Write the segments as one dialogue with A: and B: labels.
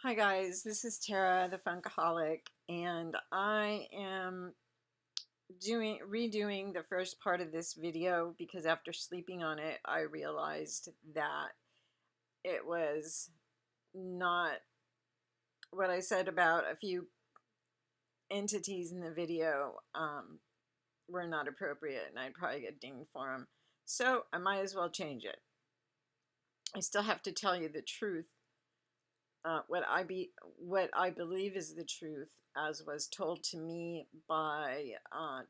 A: Hi guys, this is Tara, the Funkaholic, and I am redoing the first part of this video because after sleeping on it, I realized that it was not what I said about a few entities in the video were not appropriate, and I'd probably get dinged for them. So I might as well change it. I still have to tell you the truth, what I believe is the truth, as was told to me by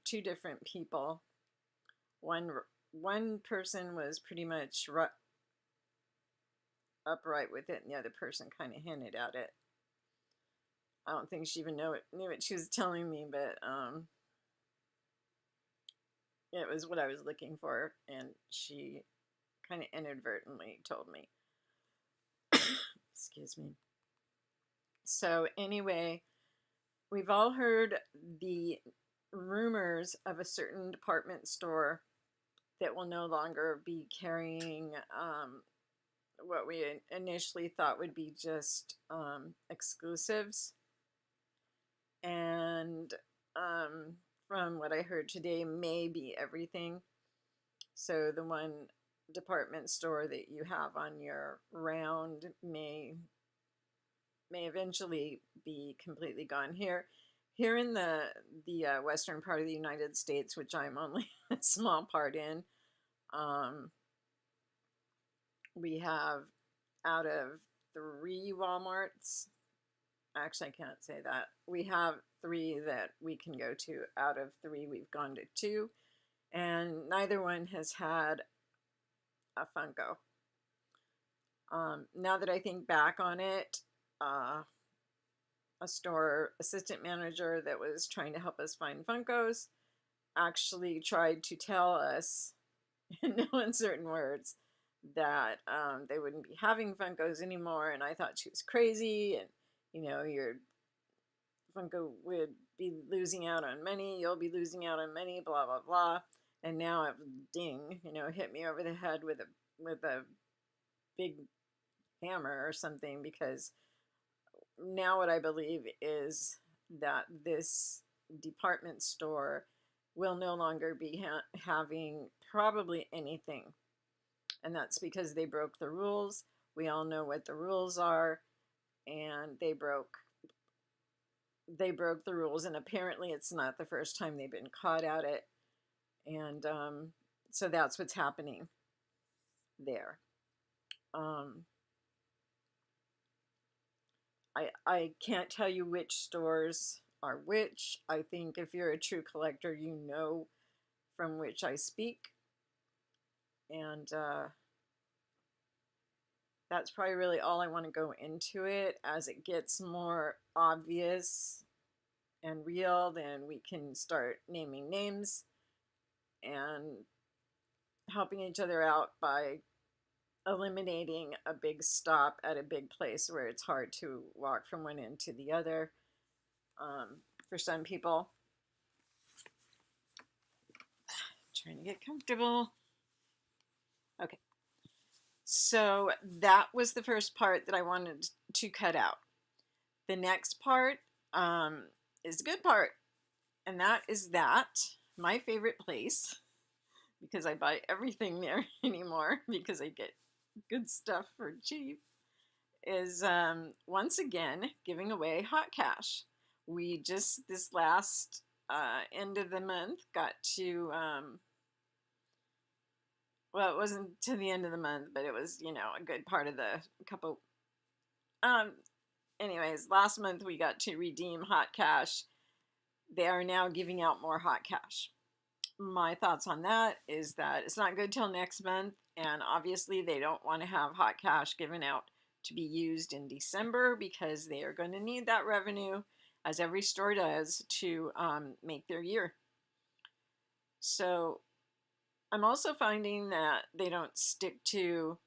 A: two different people. One person was pretty much upright with it, and the other person kind of hinted at it. I don't think she even knew what she was telling me, but it was what I was looking for, and she kind of inadvertently told me. Excuse me. So anyway, we've all heard the rumors of a certain department store that will no longer be carrying what we initially thought would be just exclusives. And from what I heard today, maybe everything. So the one department store that you have on your round may eventually be completely gone. Here in the western part of the United States, which I'm only a small part in, we have out of 3 Walmarts. Actually, I can't say that. We have 3 that we can go to. Out of 3, we've gone to 2, and neither one has had a Funko. Now that I think back on it, a store assistant manager that was trying to help us find Funkos actually tried to tell us, in no uncertain words, that they wouldn't be having Funkos anymore, and I thought she was crazy, and your Funko would be losing out on money, you'll be losing out on money, blah blah blah. And now it ding, hit me over the head with a big hammer or something, because now what I believe is that this department store will no longer be having probably anything. And that's because they broke the rules. We all know what the rules are, and they broke the rules, and apparently it's not the first time they've been caught at it. And so that's what's happening there. I can't tell you which stores are which. I think if you're a true collector, you know from which I speak. And that's probably really all I want to go into it. As it gets more obvious and real, then we can start naming names and helping each other out by eliminating a big stop at a big place where it's hard to walk from one end to the other. For some people, trying to get comfortable. Okay, so that was the first part that I wanted to cut out. The next part is the good part, and that is that my favorite place, because I buy everything there anymore because I get good stuff for cheap, is once again giving away hot cash. We just this last end of the month got to well, it wasn't to the end of the month, but it was, a good part of the couple. Anyways, last month we got to redeem hot cash. They are now giving out more hot cash. My thoughts on that is that it's not good till next month, and obviously they don't want to have hot cash given out to be used in December, because they are going to need that revenue, as every store does, to make their year. So I'm also finding that they don't stick to,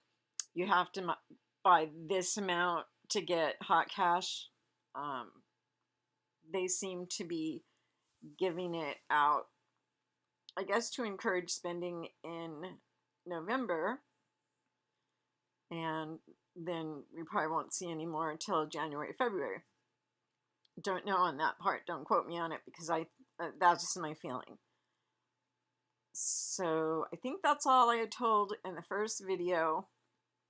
A: you have to buy this amount to get hot cash. They seem to be giving it out, I guess, to encourage spending in November. And then we probably won't see any more until January, February. Don't know on that part. Don't quote me on it, because that's just my feeling. So I think that's all I had told in the first video,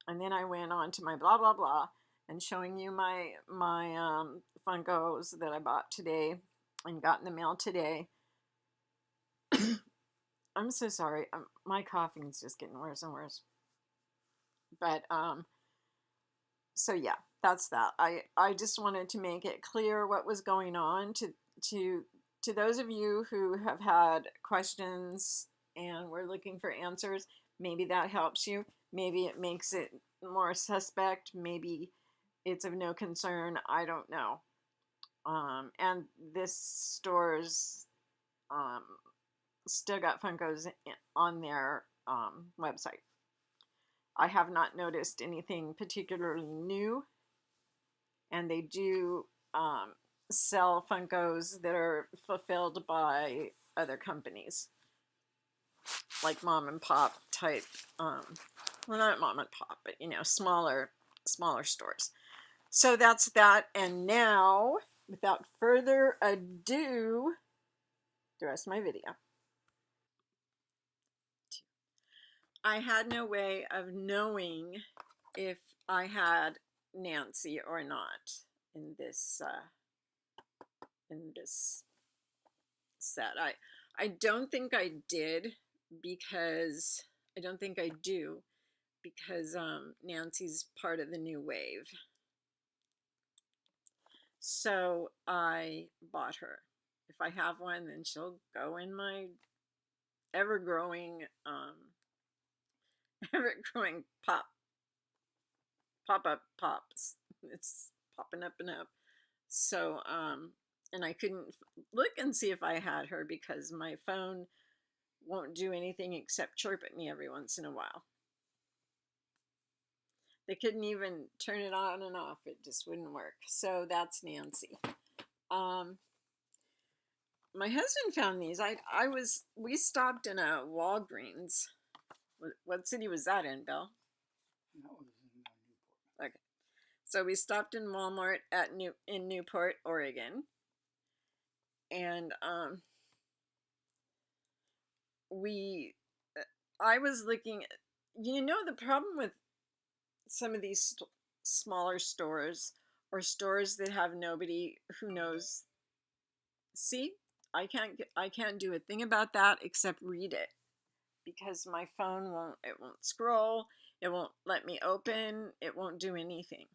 A: and then I went on to my blah blah blah and showing you my Funkos that I bought today and got in the mail today. I'm so sorry. My coughing is just getting worse and worse. But so yeah, that's that. I just wanted to make it clear what was going on to those of you who have had questions and were looking for answers. Maybe that helps you. Maybe it makes it more suspect. Maybe it's of no concern. I don't know. And this store's still got Funkos on their website. I have not noticed anything particularly new, and they do sell Funkos that are fulfilled by other companies, like mom and pop type, well, not mom and pop, but you know, smaller stores. So that's that, and now, without further ado, the rest of my video. I had no way of knowing if I had Nancy or not in this set. I don't think I did, because I don't think I do, because Nancy's part of the new wave. So I bought her. If I have one, then she'll go in my ever-growing pop-up pops. It's popping up and up. So and I couldn't look and see if I had her, because my phone won't do anything except chirp at me every once in a while. They couldn't even turn it on and off. It just wouldn't work. So that's Nancy. My husband found these. We stopped in a Walgreens. What city was that in, Bill?
B: That was in Newport.
A: Okay. So we stopped in Walmart in Newport, Oregon. And I was looking, you know, the problem with some of these smaller stores, or stores that have nobody who knows. See, I can't do a thing about that except read it, because my phone won't scroll, it won't let me open, it won't do anything.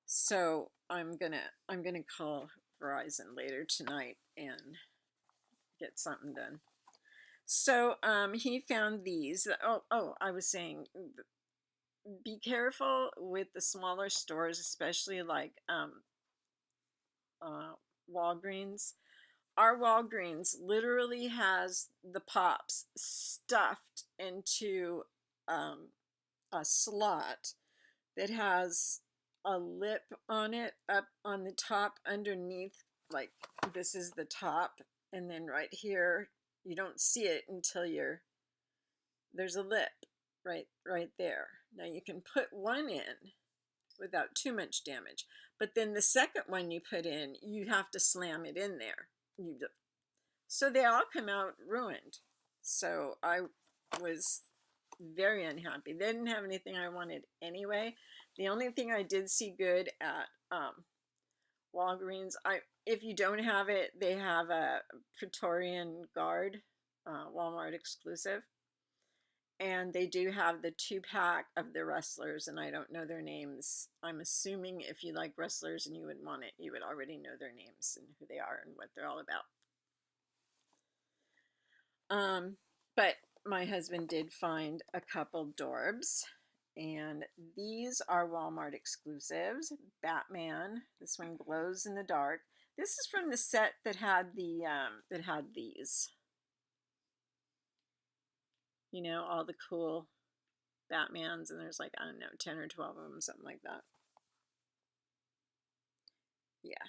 A: So I'm gonna call Verizon later tonight and get something done. So he found these. I was saying, be careful with the smaller stores, especially like Walgreens. Our Walgreens literally has the pops stuffed into a slot that has a lip on it up on the top underneath. Like, this is the top, and then right here, you don't see it until there's a lip right there. Now you can put one in without too much damage, but then the second one you put in, you have to slam it in there. So they all come out ruined. So I was very unhappy. They didn't have anything I wanted anyway. The only thing I did see good at Walgreens, if you don't have it, they have a Praetorian Guard, Walmart exclusive. And they do have the 2-pack of the wrestlers, and I don't know their names. I'm assuming if you like wrestlers and you would want it, you would already know their names and who they are and what they're all about. But my husband did find a couple Dorbs, and these are Walmart exclusives. Batman, this one glows in the dark. This is from the set that had these. You know, all the cool Batmans, and there's like, I don't know, 10 or 12 of them, something like that. Yeah.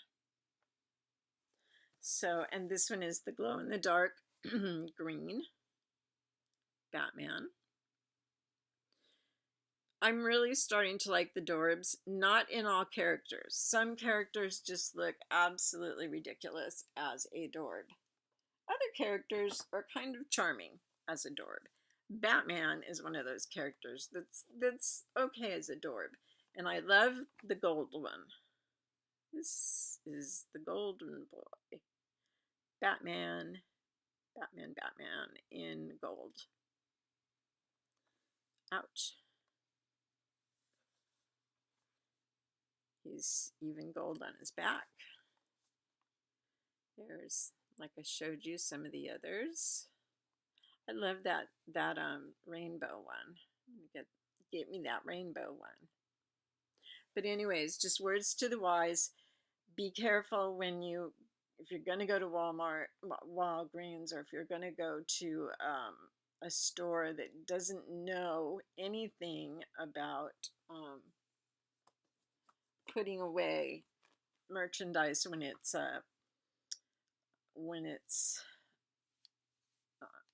A: So, and this one is the glow in the dark green Batman. I'm really starting to like the Dorbs, not in all characters. Some characters just look absolutely ridiculous as a Dorb. Other characters are kind of charming as a Dorb. Batman is one of those characters that's okay as a Dorb. And I love the gold one. This is the golden boy. Batman, Batman in gold. Ouch. He's even gold on his back. There's, like I showed you, some of the others. I love that rainbow one. Get me that rainbow one. But anyways, just words to the wise. Be careful if you're going to go to Walgreens, or if you're going to go to a store that doesn't know anything about putting away merchandise when it's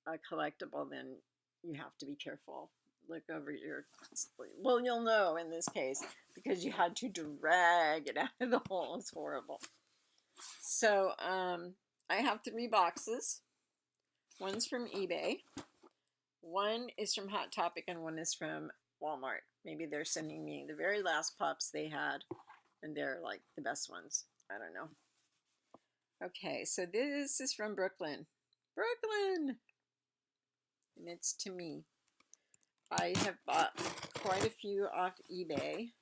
A: a collectible, then you have to be careful. Look over your, well, you'll know in this case because you had to drag it out of the hole. It's horrible. So I have 3 boxes. One's from eBay, one is from Hot Topic, and one is from Walmart. Maybe they're sending me the very last pops they had, and they're like the best ones. I don't know. Okay, so this is from Brooklyn. Brooklyn! And it's to me. I have bought quite a few off eBay,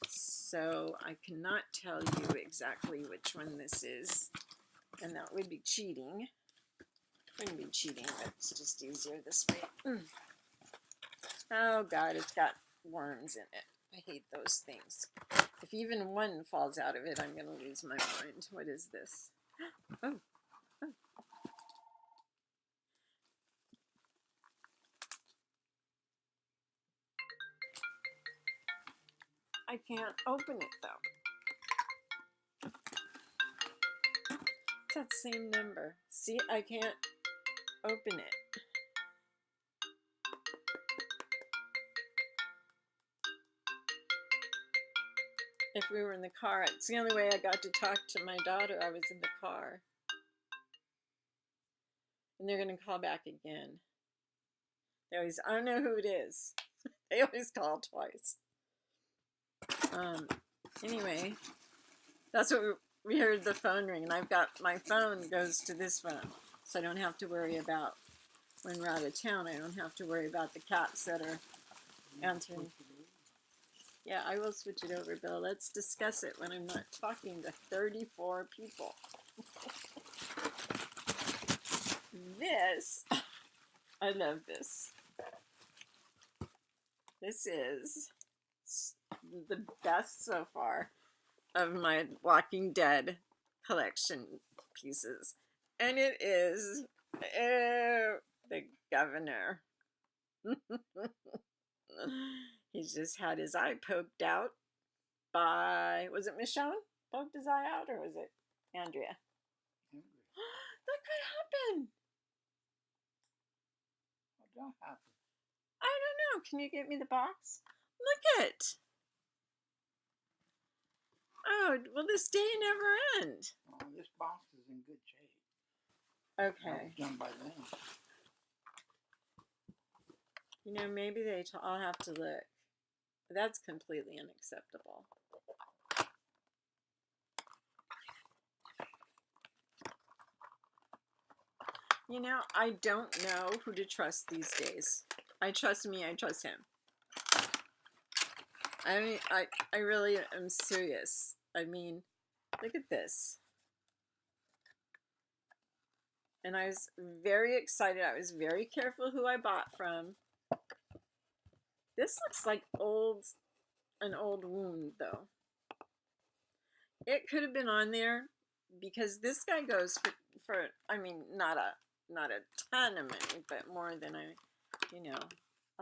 A: so I cannot tell you exactly which one this is, and that would be cheating. Wouldn't be cheating, but it's just easier this way. Oh God, it's got worms in it. I hate those things. If even one falls out of it, I'm going to lose my mind. What is this? Oh. I can't open it though. It's that same number. See, I can't open it. If we were in the car, it's the only way I got to talk to my daughter. I was in the car. And they're going to call back again. They always, I don't know who it is. They always call twice. Anyway, that's what we heard the phone ring, and I've got my phone goes to this phone, so I don't have to worry about when we're out of town. I don't have to worry about the cats that are answering. Yeah, I will switch it over, Bill. Let's discuss it when I'm not talking to 34 people. This, I love this. This is the best so far of my Walking Dead collection pieces. And it is the governor. He's just had his eye poked out by, was it Michonne poked his eye out, or was it Andrea? That could happen.
B: What don't happen?
A: I don't know. Can you get me the box? Look it. Oh, will this day never end?
B: Oh, this box is in good shape.
A: Okay.
B: That was done by them.
A: You know, maybe I'll have to look. That's completely unacceptable. You know, I don't know who to trust these days. I trust me, I trust him. I mean, I really am serious. I mean, look at this. And I was very excited. I was very careful who I bought from. This looks like an old wound, though. It could have been on there because this guy goes for I mean, not a ton of money, but more than a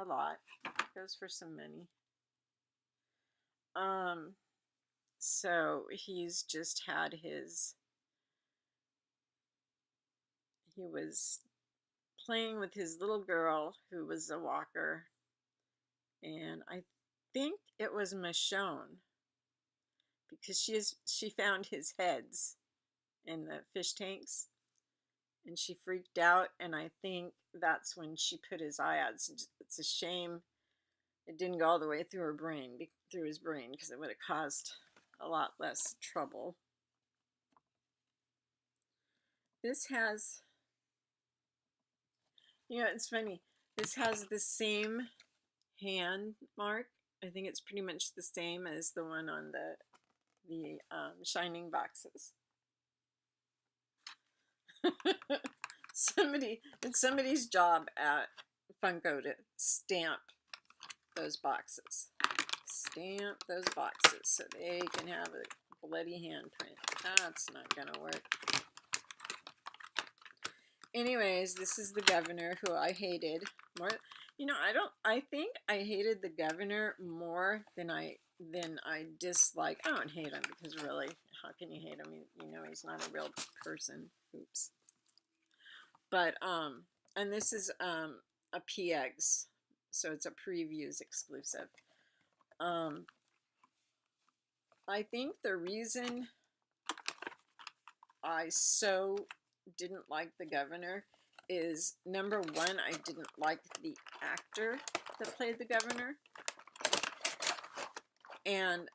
A: lot. Goes for some money. So he's just had he was playing with his little girl who was a walker, and I think it was Michonne because she found his heads in the fish tanks and she freaked out, and I think that's when she put his eye out. It's a shame it didn't go all the way through her brain, through his brain, because it would have caused a lot less trouble. This has, it's funny. This has the same hand mark. I think it's pretty much the same as the one on the shining boxes. It's somebody's job at Funko to stamp those boxes. Stamp those boxes so they can have a bloody handprint. That's not gonna work. Anyways, this is the governor who I hated more. I think I hated the governor more than I dislike. I don't hate him because really, how can you hate him? He's not a real person. Oops. But and this is a PX, so it's a previews exclusive. I think the reason I so didn't like the governor is, number one, I didn't like the actor that played the governor, and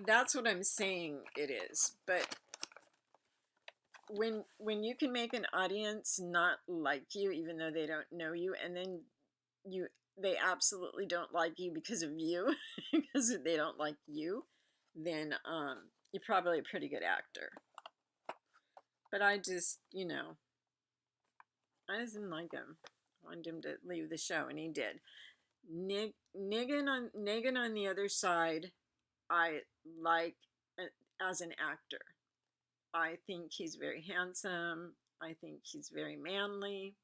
A: that's what I'm saying it is. But when you can make an audience not like you, even though they don't know you, and then they absolutely don't like you because of you, because they don't like you, then you're probably a pretty good actor. But I just, I just didn't like him. I wanted him to leave the show, and he did. Negan on the other side, I like as an actor. I think he's very handsome. I think he's very manly.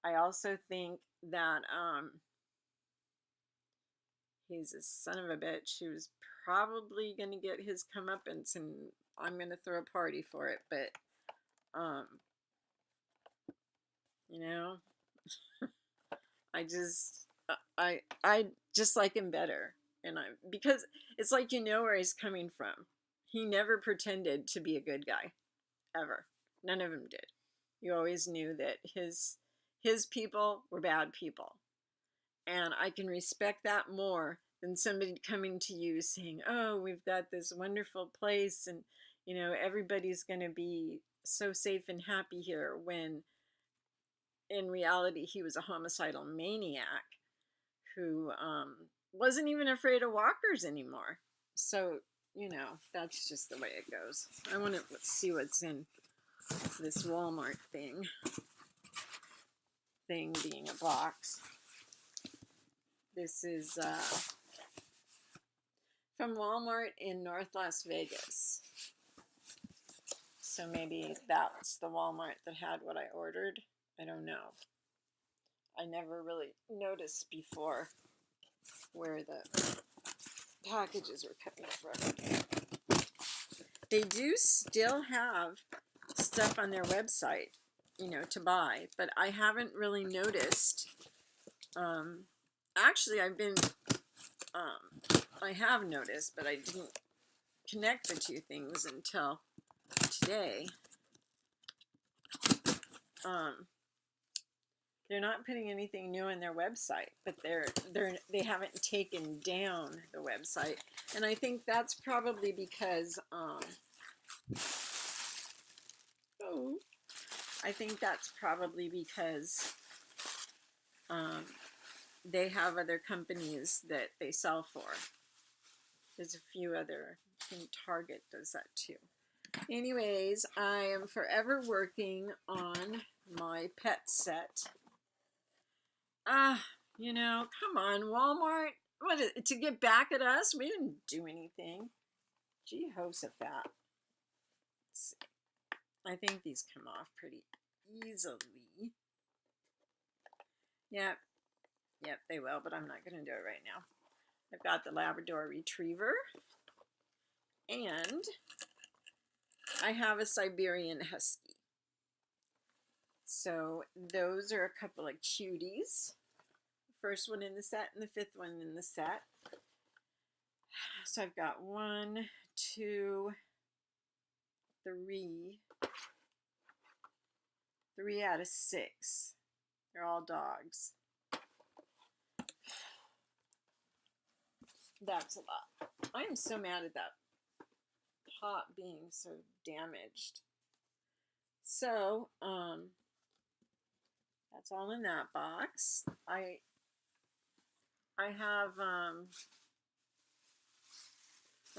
A: I also think that he's a son of a bitch who's probably going to get his comeuppance, and I'm going to throw a party for it. But, I just like him better, and because it's like where he's coming from. He never pretended to be a good guy, ever. None of them did. You always knew that his people were bad people, and I can respect that more than somebody coming to you saying, "Oh, we've got this wonderful place, and everybody's going to be so safe and happy here," when in reality he was a homicidal maniac who wasn't even afraid of walkers anymore. So that's just the way it goes. I want to see what's in this Walmart thing being a box. This is from Walmart in North Las Vegas. So maybe that's the Walmart that had what I ordered. I don't know. I never really noticed before where the packages were coming from. They do still have stuff on their website, to buy, but I haven't really noticed. Actually, I have noticed, but I didn't connect the two things until today. They're not putting anything new on their website, but they haven't taken down the website, and I think that's probably because they have other companies that they sell for. There's a few other, I think Target does that too. Anyways, I am forever working on my pet set. Come on, Walmart. What is it, to get back at us? We didn't do anything. Jehoshaphat. Let's see. I think these come off pretty easily. Yep, they will, but I'm not going to do it right now. I've got the Labrador Retriever, and I have a Siberian Husky. So those are a couple of cuties. first one in the set and the fifth one in the set. So I've got 1, 2, 3 out of 6. They're all dogs. That's a lot. I am so mad at that pot being so damaged. So, that's all in that box. I have, I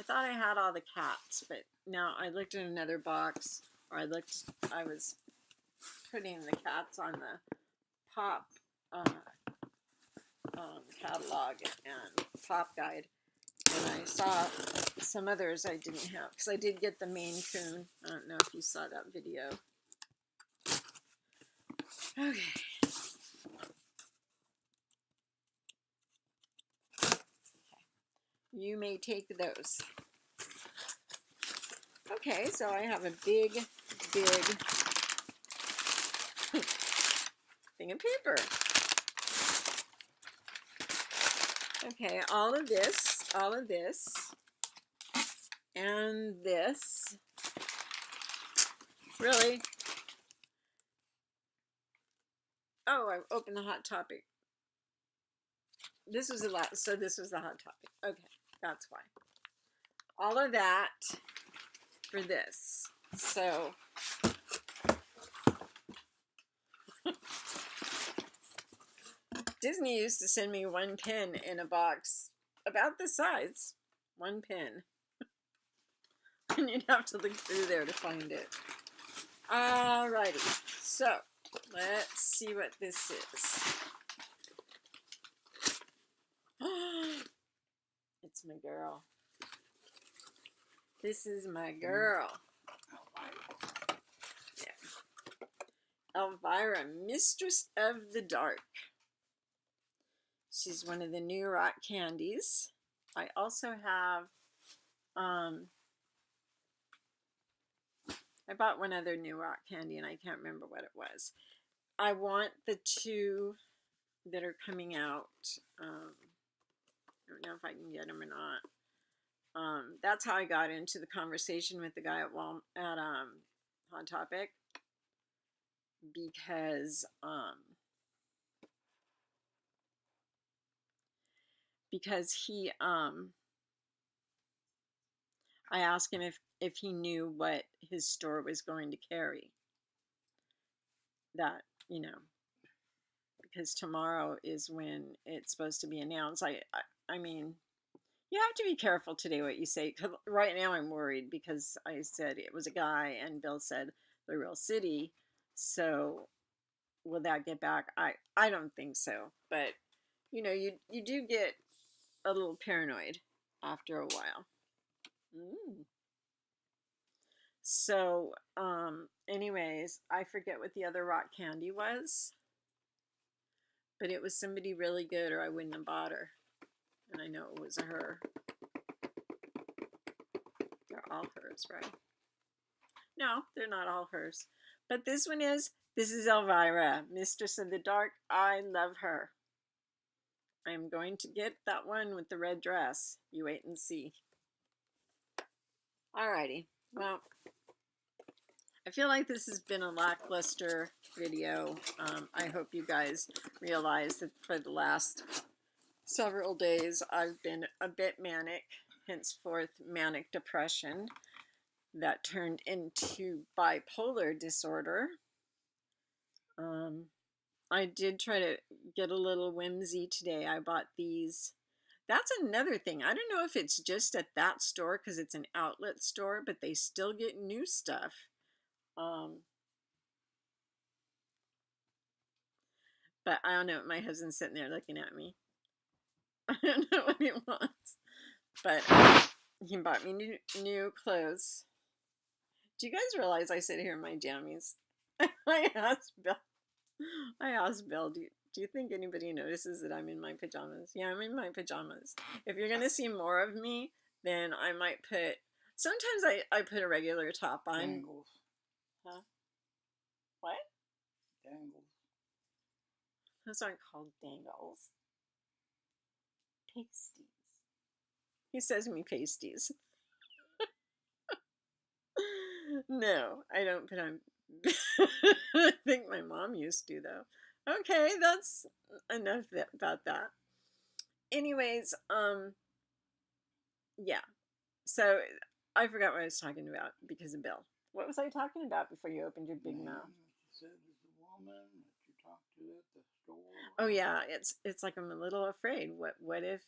A: thought I had all the cats, but now I looked in another box, or I was putting the cats on the pop catalog and pop guide, and I saw some others I didn't have, because I did get the Maine Coon. I don't know if you saw that video. Okay. You may take those. Okay, so I have a big thing of paper. Okay, all of this, and this. Really? Oh, I opened the Hot Topic. This was a lot, so this was the Hot Topic. Okay, that's why. All of that for this. So Disney used to send me one pin in a box about this size. One pin. And you'd have to look through there to find it. Alrighty. So, let's see what this is. It's my girl. This is my girl. Yeah. Elvira, Mistress of the Dark. She's one of the new rock candies. I also have, I bought one other new rock candy and I can't remember what it was. I want the 2 that are coming out. I don't know if I can get them or not. That's how I got into the conversation with the guy at Hot Topic, because he I asked him if he knew what his store was going to carry. That, you know, because tomorrow is when it's supposed to be announced. I mean, you have to be careful today what you say, because right now I'm worried because I said it was a guy and Bill said the real city. So will that get back? I don't think so. But, you know, you do get a little paranoid after a while. So, anyways, I forget what the other rock candy was. But it was somebody really good or I wouldn't have bought her. And I know it was her. They're all hers, right? No, they're not all hers. But this one is. This is Elvira, Mistress of the Dark. I love her. I'm going to get that one with the red dress. You wait and see. Alrighty. Well, I feel like this has been a lackluster video. I hope you guys realize that for the last several days I've been a bit manic, henceforth manic depression that turned into bipolar disorder. I did try to get a little whimsy today. I bought these. That's another thing. I don't know if it's just at that store because it's an outlet store, but they still get new stuff. But I don't know. My husband's sitting there looking at me. I don't know what he wants. But he bought me new clothes. Do you guys realize I sit here in my jammies? I asked Bill, do you think anybody notices that I'm in my pajamas? Yeah, I'm in my pajamas. If you're going to see more of me, then I might put... Sometimes I put a regular top on.
B: Dangles.
A: Huh? What?
B: Dangles.
A: Those aren't called dangles. Pasties. He says me pasties. No, I don't put on. I think my mom used to, though. Okay, that's enough about that. Anyways, yeah. So I forgot what I was talking about because of Bill. What was I talking about before you opened your big mouth?
B: You said there's a woman that you talked to at the store.
A: Oh yeah, it's like I'm a little afraid. What if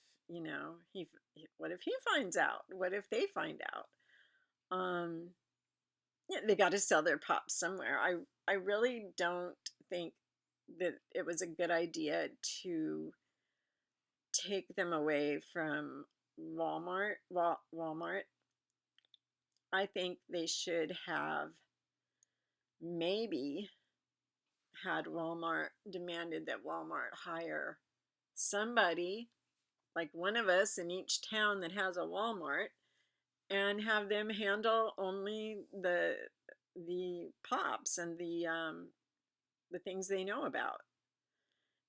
A: what if he finds out? What if they find out? Yeah, they got to sell their pops somewhere. I really don't think that it was a good idea to take them away from Walmart. I think they should have maybe had Walmart demanded that Walmart hire somebody like one of us in each town that has a Walmart and have them handle only the pops and the things they know about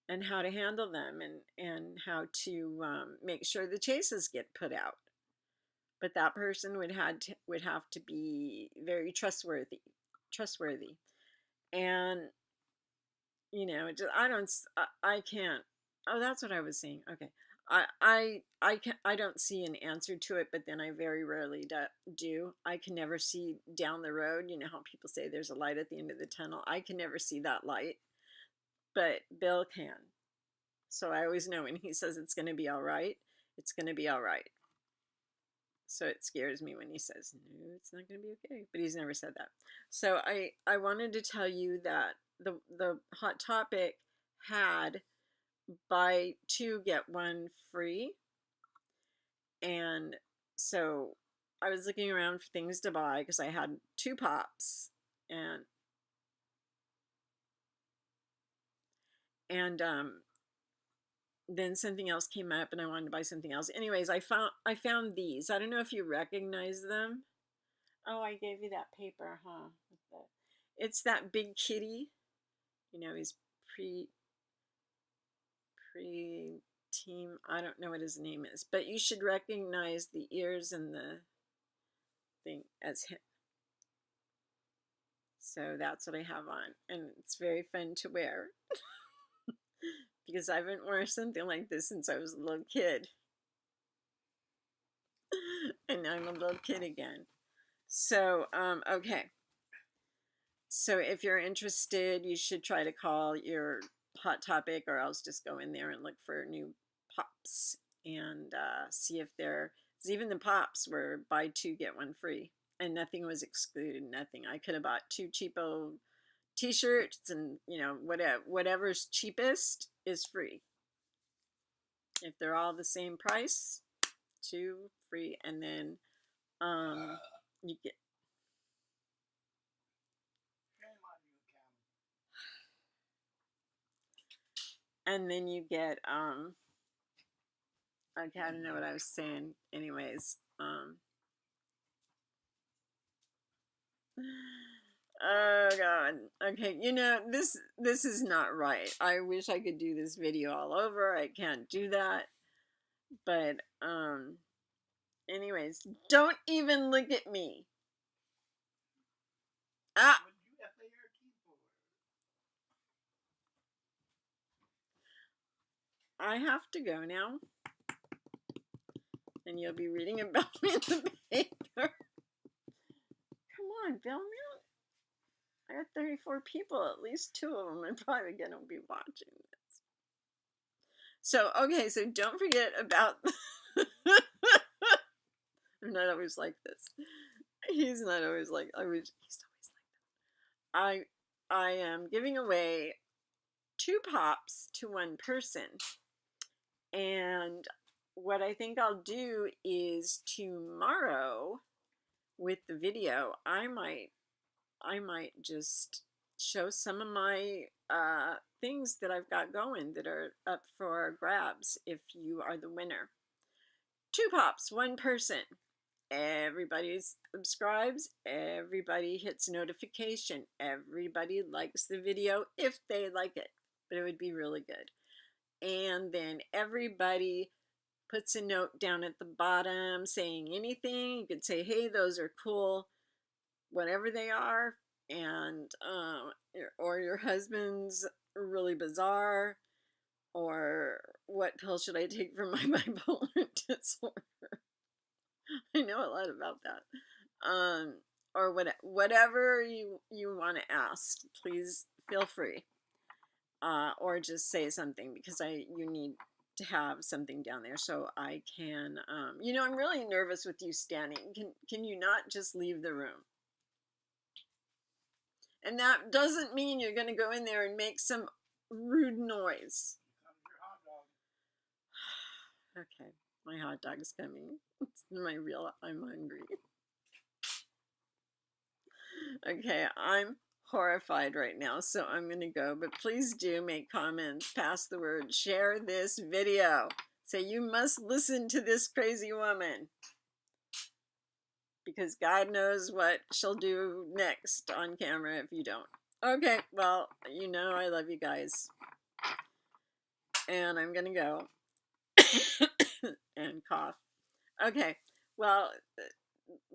A: and how to handle them and how to make sure the chases get put out. But that person would have to be very trustworthy, and I don't I can't. Oh, that's what I was saying. Okay, I don't see an answer to it, but then I very rarely do. I can never see down the road. You know how people say there's a light at the end of the tunnel. I can never see that light, but Bill can. So I always know when he says it's going to be all right, it's going to be all right. So it scares me when he says, no, it's not going to be okay. But he's never said that. So I wanted to tell you that the Hot Topic had buy two, get one free. And so I was looking around for things to buy because I had two pops and then something else came up and I wanted to buy something else. Anyways, I found these. I don't know if you recognize them. Oh, I gave you that paper, huh? It's that big kitty. He's pre team. I don't know what his name is, but you should recognize the ears and the thing as him. So that's what I have on, and it's very fun to wear because I haven't worn something like this since I was a little kid. And now I'm a little kid again. So, okay. So if you're interested, you should try to call your Hot Topic or else just go in there and look for new pops and see if they're, because even the pops were buy two, get one free. And nothing was excluded, nothing. I could have bought two cheapo t-shirts and, whatever's cheapest is free. If they're all the same price, two free. And then you get, okay, I don't know what I was saying. Anyways, oh God. Okay, this is not right. I wish I could do this video all over. I can't do that. But anyways, don't even look at me. Ah. I have to go now. And you'll be reading about me in the paper. Come on, Bill. I got 34 people. At least two of them are probably going to be watching this. So, okay, so don't forget about... I'm not always like this. He's not always like... He's always like that. I am giving away two pops to one person. And what I think I'll do is tomorrow with the video, I might just show some of my things that I've got going that are up for grabs if you are the winner. Two pops, one person. Everybody subscribes, everybody hits notification, everybody likes the video if they like it, but it would be really good. And then everybody puts a note down at the bottom saying anything. You could say, hey, those are cool, whatever they are. And or your husband's really bizarre, or what pill should I take for my bipolar disorder? I know a lot about that. Or whatever you want to ask, please feel free. Or just say something, because you need to have something down there so I can. I'm really nervous with you standing. Can you not just leave the room? And that doesn't mean you're going to go in there and make some rude noise. Okay, my hot dog's coming. It's I'm hungry. Okay, I'm horrified right now, so I'm going to go. But please do make comments, pass the word, share this video. Say you must listen to this crazy woman, because God knows what she'll do next on camera if you don't. Okay, well, I love you guys. And I'm going to go and cough. Okay, well,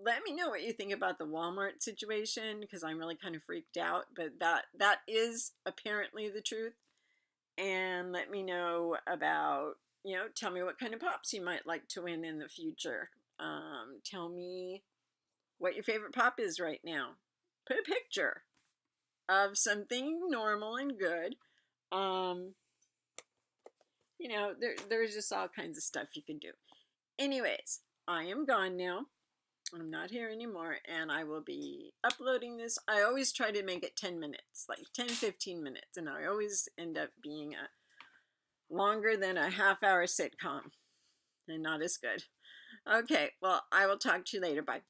A: let me know what you think about the Walmart situation, because I'm really kind of freaked out, but that is apparently the truth. And let me know about, tell me what kind of pops you might like to win in the future. Tell me what your favorite pop is right now. Put a picture of something normal and good. There's just all kinds of stuff you can do. Anyways, I am gone now. I'm not here anymore, and I will be uploading this. I always try to make it 10 minutes, like 10-15 minutes, and I always end up being longer than a half-hour sitcom, and not as good. Okay, well, I will talk to you later. Bye.